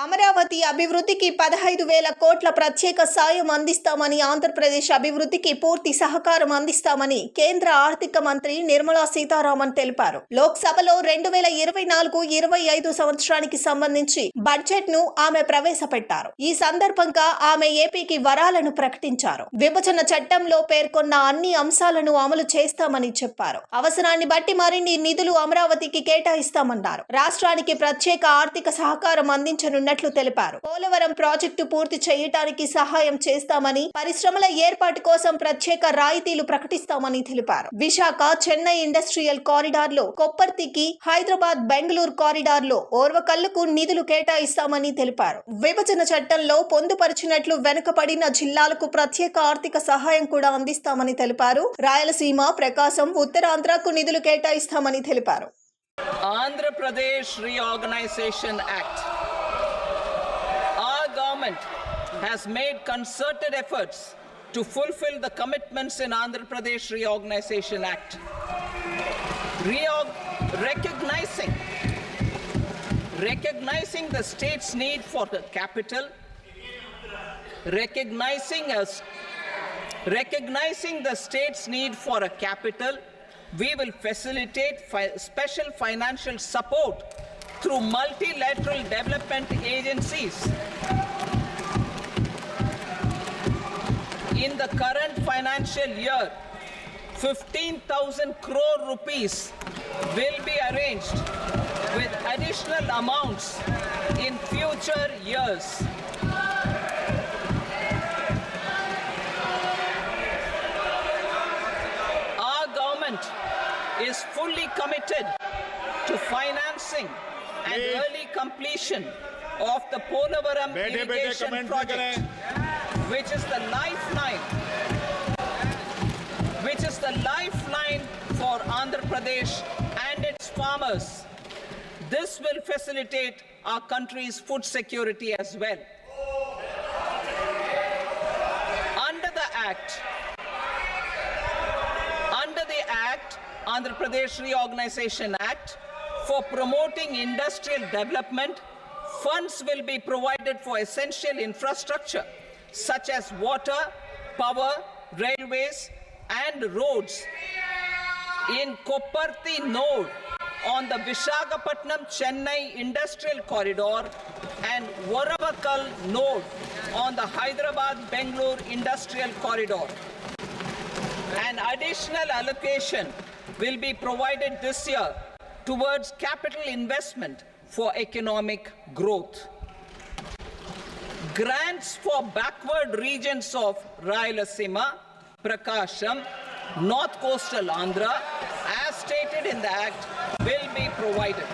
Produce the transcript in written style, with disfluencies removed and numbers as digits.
అమరావతి అభివృద్ధికి 15,000 కోట్ల ప్రత్యేక సాయం అందిస్తామని, ఆంధ్రప్రదేశ్ అభివృద్ధికి పూర్తి సహకారం అందిస్తామని కేంద్ర ఆర్థిక మంత్రి నిర్మలా సీతారామన్ తెలిపారు. లోక్సభలో 2024-25 సంవత్సరానికి సంబంధించి బడ్జెట్ ను ఆమె ప్రవేశపెట్టారు. ఈ సందర్భంగా ఆమె ఏపీకి వరాలను ప్రకటించారు. విభజన చట్టంలో పేర్కొన్న అన్ని అంశాలను అమలు చేస్తామని చెప్పారు. అవసరాన్ని బట్టి మరిన్ని నిధులు అమరావతికి కేటాయిస్తామన్నారు. రాష్ట్రానికి ప్రత్యేక ఆర్థిక సహకారం అందించనున్నట్లు తెలిపారు. పోలవరం ప్రాజెక్టు పూర్తి చేయడానికి సహాయం చేస్తామని, పరిశ్రమల ఏర్పాటు కోసం ప్రత్యేక రాయితీలు ప్రకటిస్తామని తెలిపారు. విశాఖ చెన్నై ఇండస్ట్రియల్ కారిడార్ లో, కొప్పర్తికి హైదరాబాద్ బెంగళూరు కారిడార్ లో ఓర్వకల్లుకు నిధులు కేటాయిస్తామని తెలిపారు. విభజన చట్టంలో పొందుపరిచినట్లు వెనుకబడిన జిల్లాలకు ప్రత్యేక ఆర్థిక సహాయం కూడా అందిస్తామని తెలిపారు. రాయలసీమ, ప్రకాశం, ఉత్తరాంధ్రకు నిధులు కేటాయిస్తామని తెలిపారు. Andhra Pradesh Reorganization Act. Our government has made concerted efforts to fulfill the commitments in Andhra Pradesh Reorganization Act. Recognizing the state's need for the capital, recognizing the state's need for a capital, we will facilitate special financial support through multilateral development agencies. In the current financial year, 15,000 crore rupees will be arranged with additional amounts in future years. Is fully committed to financing and early completion of the Polavaram irrigation project, which is the lifeline for Andhra Pradesh and its farmers. This will facilitate our country's food security as well. Under the Andhra Pradesh Reorganization Act, for promoting industrial development, funds will be provided for essential infrastructure such as water, power, railways and roads. In Kopparthi node on the Visakhapatnam-Chennai industrial corridor and Varavakal node on the Hyderabad-Bengaluru industrial corridor. An additional allocation will be provided this year towards capital investment for economic growth. Grants for backward regions of Rayalaseema, Prakasham, North Coastal Andhra, as stated in the Act, will be provided.